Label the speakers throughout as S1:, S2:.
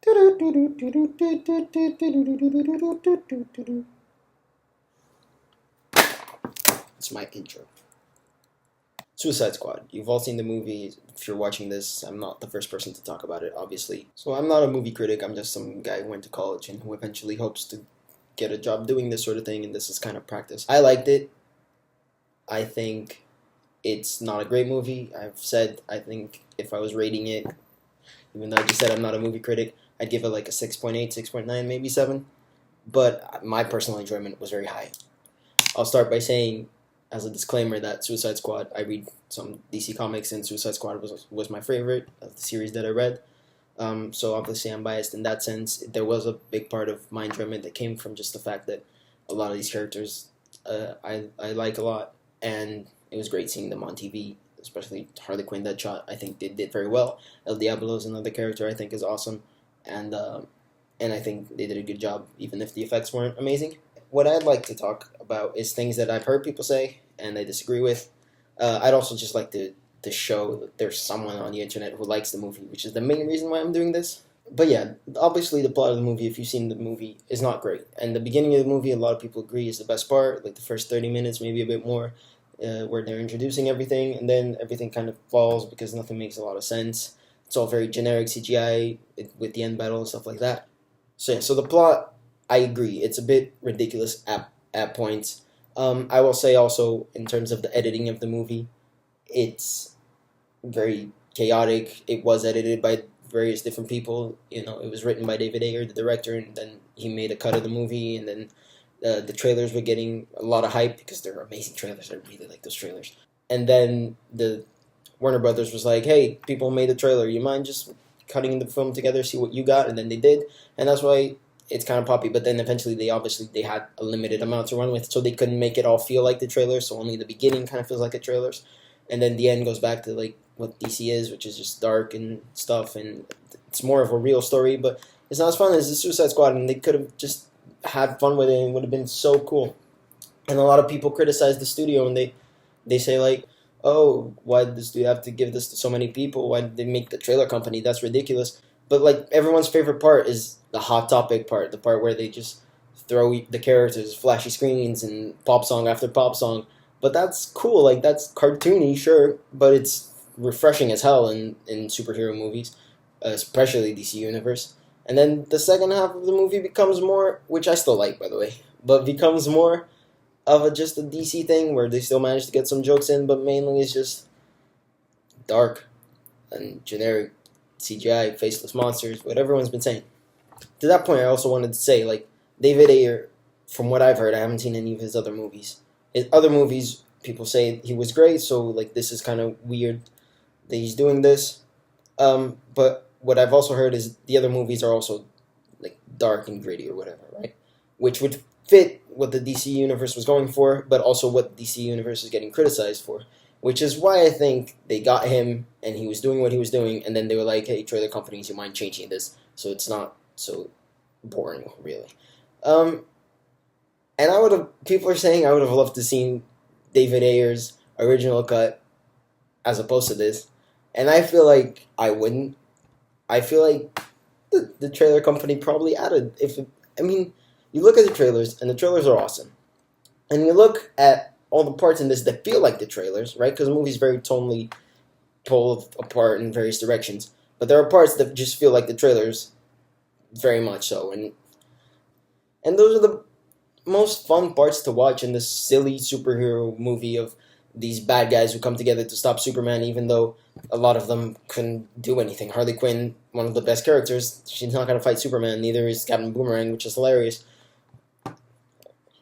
S1: It's my intro. Suicide Squad. You've all seen the movie. If you're watching this, I'm not the first person to talk about it, obviously. So I'm not a movie critic. I'm just some guy who went to college and who eventually hopes to get a job doing this sort of thing, and this is kind of practice. I liked it. I think it's not a great movie. I've said I think if I was rating it, even though I just said I'm not a movie critic, I'd give it like a 6.8, 6.9, maybe 7. But my personal enjoyment was very high. I'll start by saying, as a disclaimer, that Suicide Squad, I read some DC comics, and Suicide Squad was my favorite of the series that I read. So obviously I'm biased in that sense. There was a big part of my enjoyment that came from just the fact that a lot of these characters I like a lot, and it was great seeing them on TV, especially Harley Quinn, Deadshot. I think they did very well. El Diablo is another character I think is awesome, and I think they did a good job, even if the effects weren't amazing. What I'd like to talk about is things that I've heard people say and I disagree with. I'd also just like to show that there's someone on the internet who likes the movie, which is the main reason why I'm doing this. But yeah, obviously the plot of the movie, if you've seen the movie, is not great. And the beginning of the movie, a lot of people agree, is the best part, like the first 30 minutes, maybe a bit more, where they're introducing everything, and then everything kind of falls because nothing makes a lot of sense. It's all very generic CGI with the end battle and stuff like that. So yeah, so the plot, I agree, it's a bit ridiculous at points. I will say also, in terms of the editing of the movie, it's very chaotic. It was edited by various different people. You know, it was written by David Ayer, the director, and then he made a cut of the movie, and then the trailers were getting a lot of hype because they're amazing trailers. I really like those trailers. And then the Warner Brothers was like, hey, people made a trailer. You mind just cutting the film together, see what you got? And then they did. And that's why it's kind of poppy. But then eventually they had a limited amount to run with, so they couldn't make it all feel like the trailers. So only the beginning kind of feels like a trailers. And then the end goes back to like what DC is, which is just dark and stuff. And it's more of a real story. But it's not as fun as the Suicide Squad. And they could have just had fun with it, and it would have been so cool. And a lot of people criticize the studio, and they say like, oh, why did the studio have to give this to so many people? Why did they make the trailer company? That's ridiculous. But like everyone's favorite part is the hot topic part, the part where they just throw the characters, flashy screens, and pop song after pop song. But that's cool, like that's cartoony, sure, but it's refreshing as hell in superhero movies, especially DC Universe. And then the second half of the movie becomes more, which I still like, by the way, but becomes more of just a DC thing where they still manage to get some jokes in, but mainly it's just dark and generic CGI, faceless monsters, what everyone's been saying. To that point, I also wanted to say, like, David Ayer, from what I've heard, I haven't seen any of his other movies. His other movies, people say he was great, so, like, this is kind of weird that he's doing this. But what I've also heard is the other movies are also, like, dark and gritty or whatever, right? Which would fit what the DC Universe was going for, but also what DC Universe is getting criticized for. Which is why I think they got him, and he was doing what he was doing, and then they were like, hey, trailer companies, you mind changing this so it's not so boring, really. And people are saying I would have loved to seen David Ayer's original cut as opposed to this, and I feel like I wouldn't. I feel like the trailer company probably added, you look at the trailers, and the trailers are awesome. And you look at all the parts in this that feel like the trailers, right? Because the movie's very tonally pulled apart in various directions. But there are parts that just feel like the trailers, very much so. And those are the most fun parts to watch in this silly superhero movie of these bad guys who come together to stop Superman, even though a lot of them couldn't do anything. Harley Quinn, one of the best characters, she's not going to fight Superman, neither is Captain Boomerang, which is hilarious.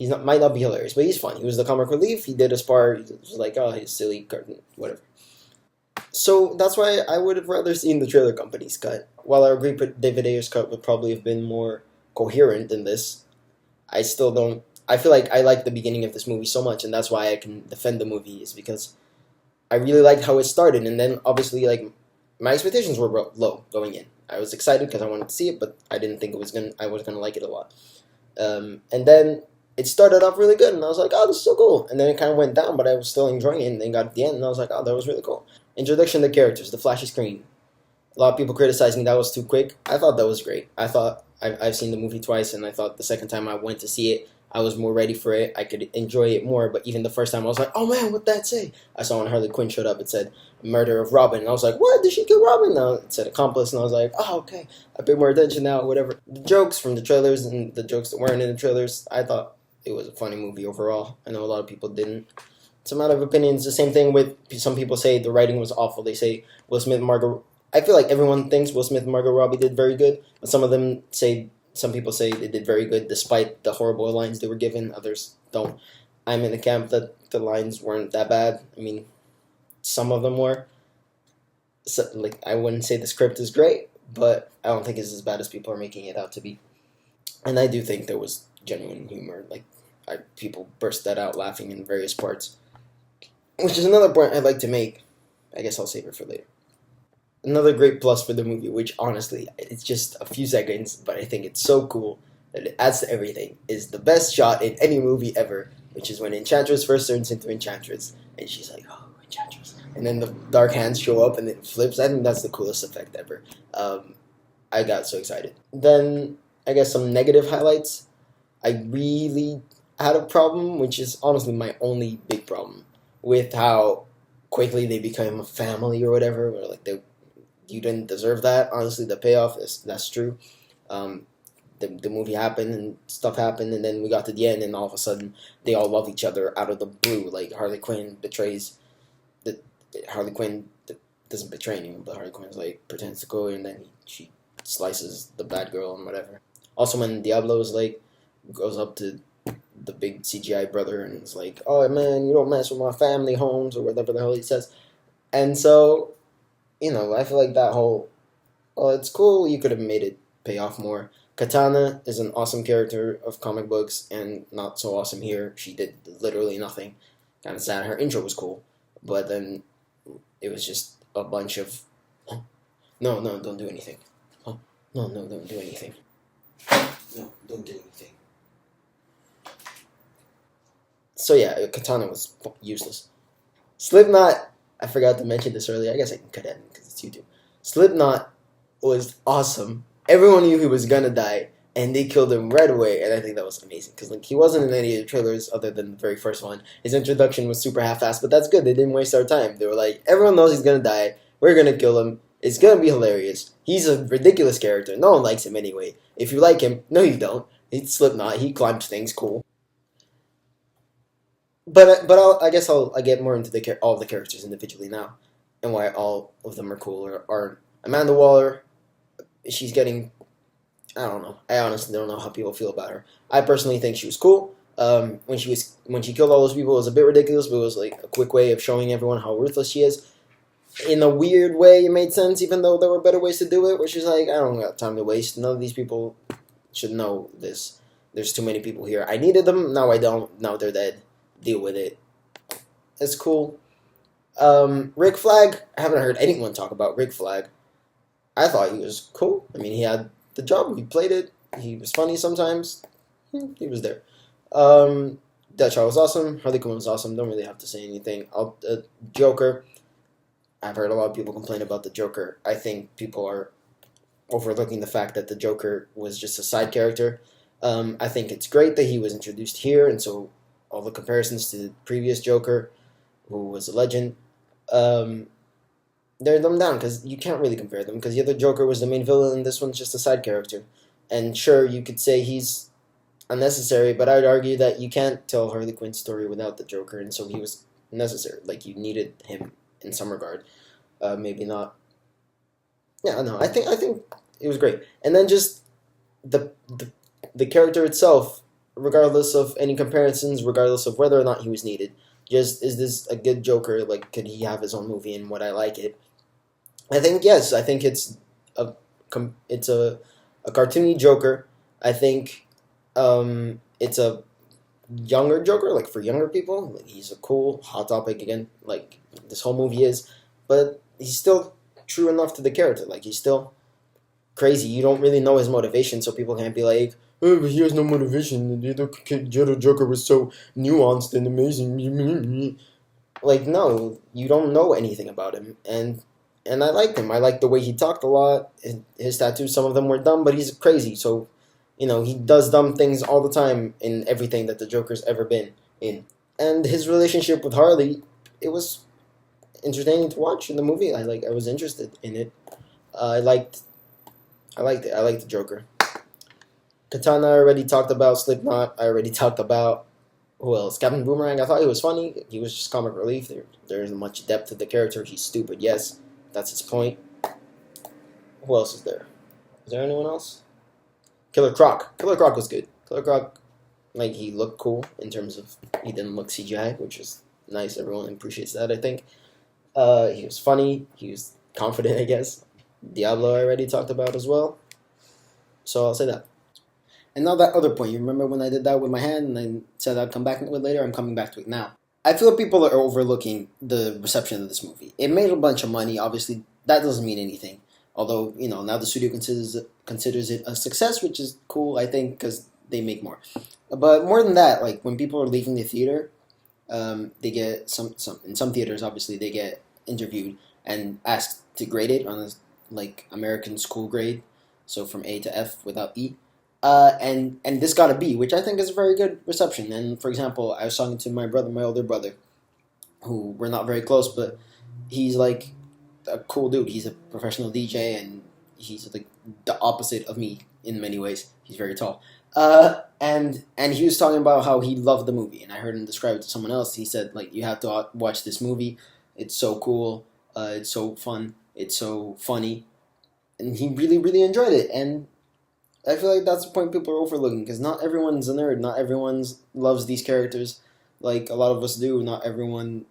S1: Might not be hilarious, but he's fun. He was the comic relief. He did his part. He was like, oh, he's silly cartoon, whatever. So that's why I would have rather seen the trailer company's cut. While I agree David Ayer's cut would probably have been more coherent than this, I still don't. I feel like I like the beginning of this movie so much, and that's why I can defend the movie, is because I really liked how it started, and then obviously like my expectations were low going in. I was excited because I wanted to see it, but I didn't think I was gonna like it a lot. And then it started off really good, and I was like, oh, this is so cool. And then it kind of went down, but I was still enjoying it, and then got to the end, and I was like, oh, that was really cool. Introduction to the characters, the flashy screen. A lot of people criticizing that was too quick. I thought that was great. I thought I've seen the movie twice, and I thought the second time I went to see it, I was more ready for it. I could enjoy it more. But even the first time, I was like, "Oh man, what'd that say?" I saw when Harley Quinn showed up, it said "murder of Robin," and I was like, "What? Did she kill Robin?" No, it said accomplice, and I was like, "Oh, okay. I pay more attention now." Whatever. The jokes from the trailers and the jokes that weren't in the trailers, I thought it was a funny movie overall. I know a lot of people didn't. It's a matter of opinions. The same thing with some people say the writing was awful. They say Will Smith and Margot. I feel like everyone thinks Will Smith and Margot Robbie did very good, but some people say they did very good despite the horrible lines they were given. Others don't. I'm in the camp that the lines weren't that bad. I mean, some of them were. So, like, I wouldn't say the script is great, but I don't think it's as bad as people are making it out to be. And I do think there was genuine humor. Like, people burst that out laughing in various parts. Which is another point I'd like to make. I guess I'll save it for later. Another great plus for the movie, which honestly, it's just a few seconds, but I think it's so cool that it adds to everything, is the best shot in any movie ever, which is when Enchantress first turns into Enchantress, and she's like, "Oh, Enchantress," and then the dark hands show up and it flips. I think that's the coolest effect ever. I got so excited. Then, I guess some negative highlights. I really had a problem, which is honestly my only big problem, with how quickly they became a family or whatever, or like you didn't deserve that. Honestly, the payoff that's true. The movie happened and stuff happened, and then we got to the end, and all of a sudden they all love each other out of the blue. Like Harley Quinn betrays the Harley Quinn doesn't betray anyone, but Harley Quinn's like pretends to go, and then she slices the bad girl and whatever. Also, when Diablo's like goes up to the big CGI brother and is like, "Oh man, you don't mess with my family homes," or whatever the hell he says, and so. I feel like that whole, well, it's cool, you could have made it pay off more. Katana is an awesome character of comic books, and not so awesome here. She did literally nothing. Kind of sad. Her intro was cool, but then it was just a bunch of, oh, no, don't do anything. Oh, no, don't do anything. No, don't do anything. So yeah, Katana was useless. Slipknot, I forgot to mention this earlier. I guess I can cut it because it's YouTube. Slipknot was awesome. Everyone knew he was gonna die, and they killed him right away. And I think that was amazing because like he wasn't in any of the trailers other than the very first one. His introduction was super half-assed, but that's good. They didn't waste our time. They were like, everyone knows he's gonna die. We're gonna kill him. It's gonna be hilarious. He's a ridiculous character. No one likes him anyway. If you like him, no, you don't. It's Slipknot. He climbs things. Cool. But I guess I'll get more into all of the characters individually now, and why all of them are cool. Are Amanda Waller? She's getting, I don't know. I honestly don't know how people feel about her. I personally think she was cool. When she killed all those people, it was a bit ridiculous, but it was like a quick way of showing everyone how ruthless she is. In a weird way, it made sense, even though there were better ways to do it. Where she's like, I don't got time to waste. None of these people should know this. There's too many people here. I needed them. Now I don't. Now they're dead. Deal with it. It's cool. Rick Flagg, I haven't heard anyone talk about Rick Flagg. I thought he was cool. I mean, he had the job. He played it. He was funny sometimes. He was there. Deadshot was awesome. Harley Quinn was awesome. Don't really have to say anything. Joker. I've heard a lot of people complain about the Joker. I think people are overlooking the fact that the Joker was just a side character. I think it's great that he was introduced here, and so all the comparisons to the previous Joker, who was a legend, they're dumbed down because you can't really compare them because the other Joker was the main villain and this one's just a side character. And sure, you could say he's unnecessary, but I would argue that you can't tell Harley Quinn's story without the Joker, and so he was necessary. Like, you needed him in some regard. Maybe not. Yeah, no, I think it was great. And then just the character itself, regardless of any comparisons, regardless of whether or not he was needed. Just, is this a good Joker? Like, could he have his own movie and would I like it? I think yes. I think it's a cartoony Joker. I think it's a younger Joker, like for younger people. Like, he's a cool, hot topic again, like this whole movie is. But he's still true enough to the character. Like, he's still crazy. You don't really know his motivation, so people can't be like, oh, but he has no motivation. The other Joker was so nuanced and amazing. Like, no, you don't know anything about him, and and I liked him. I liked the way he talked a lot. His tattoos, some of them were dumb, but he's crazy. So, he does dumb things all the time in everything that the Joker's ever been in. And his relationship with Harley, it was entertaining to watch in the movie. I was interested in it. I liked it. I liked the Joker. Katana, I already talked about. Slipknot, I already talked about. Who else? Captain Boomerang, I thought he was funny. He was just comic relief. There isn't much depth to the character. He's stupid, yes. That's his point. Who else is there? Is there anyone else? Killer Croc. Killer Croc was good. Killer Croc, he looked cool in terms of he didn't look CGI, which is nice. Everyone appreciates that, I think. He was funny. He was confident, I guess. Diablo I already talked about as well. So I'll say that. And now that other point, you remember when I did that with my hand and I said I'd come back to it later? I'm coming back to it now. I feel people are overlooking the reception of this movie. It made a bunch of money. Obviously, that doesn't mean anything. Although, now the studio considers it a success, which is cool, I think, because they make more. But more than that, when people are leaving the theater, they get in some theaters, obviously, they get interviewed and asked to grade it on a, American school grade, so from A to F without E. And this got a B, which I think is a very good reception. And for example, I was talking to my older brother, who we're not very close, but he's a cool dude. He's a professional DJ, and he's the opposite of me in many ways. He's very tall. And he was talking about how he loved the movie, and I heard him describe it to someone else. He said, you have to watch this movie. It's so cool. It's so fun. It's so funny. And he really, really enjoyed it. And I feel like that's the point people are overlooking, because not everyone's a nerd. Not everyone loves these characters like a lot of us do. Not everyone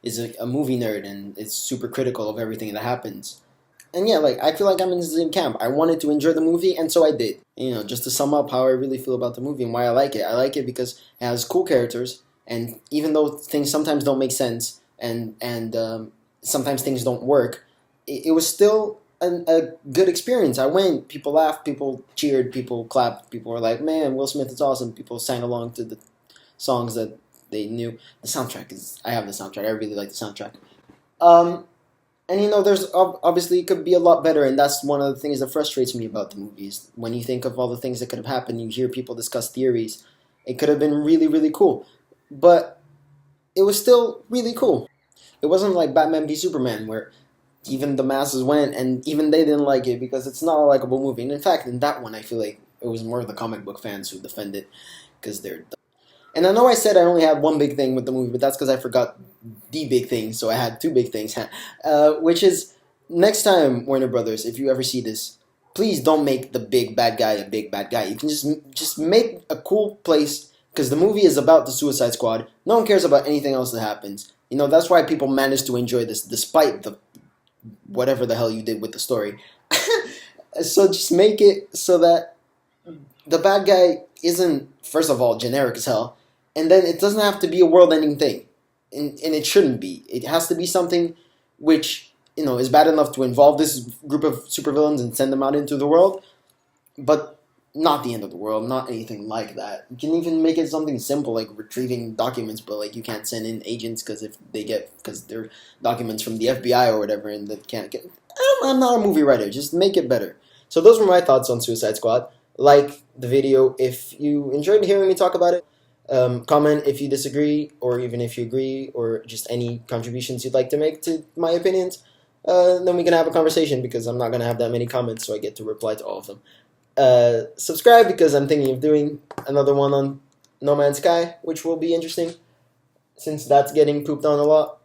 S1: is a movie nerd and is super critical of everything that happens. And yeah, I feel like I'm in the same camp. I wanted to enjoy the movie, and so I did. Just to sum up how I really feel about the movie and why I like it. I like it because it has cool characters, and even though things sometimes don't make sense, and sometimes things don't work, it was still a good experience. I went, people laughed, people cheered, people clapped, people were like, man, Will Smith is awesome. People sang along to the songs that they knew. The soundtrack I have the soundtrack. I really like the soundtrack. And there's obviously it could be a lot better, and that's one of the things that frustrates me about the movies. When you think of all the things that could have happened, you hear people discuss theories. It could have been really, really cool, but it was still really cool. It wasn't like Batman v Superman, where even the masses went and even they didn't like it because it's not a likable movie. And in fact, in that one, I feel like it was more of the comic book fans who defend it because they're dumb. And I know I said I only had one big thing with the movie, but that's because I forgot the big thing, so I had two big things. Which is, next time, Warner Brothers, if you ever see this, please don't make the big bad guy a big bad guy. You can just make a cool place, because the movie is about the Suicide Squad. No one cares about anything else that happens. That's why people manage to enjoy this, despite the whatever the hell you did with the story. So just make it so that the bad guy isn't, first of all, generic as hell, and then it doesn't have to be a world-ending thing, and it shouldn't be. It has to be something which, is bad enough to involve this group of supervillains and send them out into the world, but not the end of the world, not anything like that. You can even make it something simple, like retrieving documents, but you can't send in agents because they're documents from the FBI or whatever, and they can't get. I'm not a movie writer. Just make it better. So those were my thoughts on Suicide Squad. Like the video if you enjoyed hearing me talk about it. Comment if you disagree, or even if you agree, or just any contributions you'd like to make to my opinions. Then we can have a conversation, because I'm not going to have that many comments, so I get to reply to all of them. Subscribe, because I'm thinking of doing another one on No Man's Sky, which will be interesting, since that's getting pooped on a lot.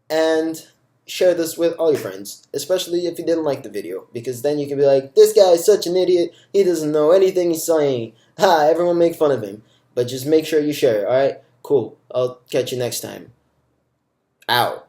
S1: And share this with all your friends, especially if you didn't like the video, because then you can be like, this guy is such an idiot, he doesn't know anything he's saying. Ha, everyone make fun of him. But just make sure you share, alright? Cool. I'll catch you next time. Ow.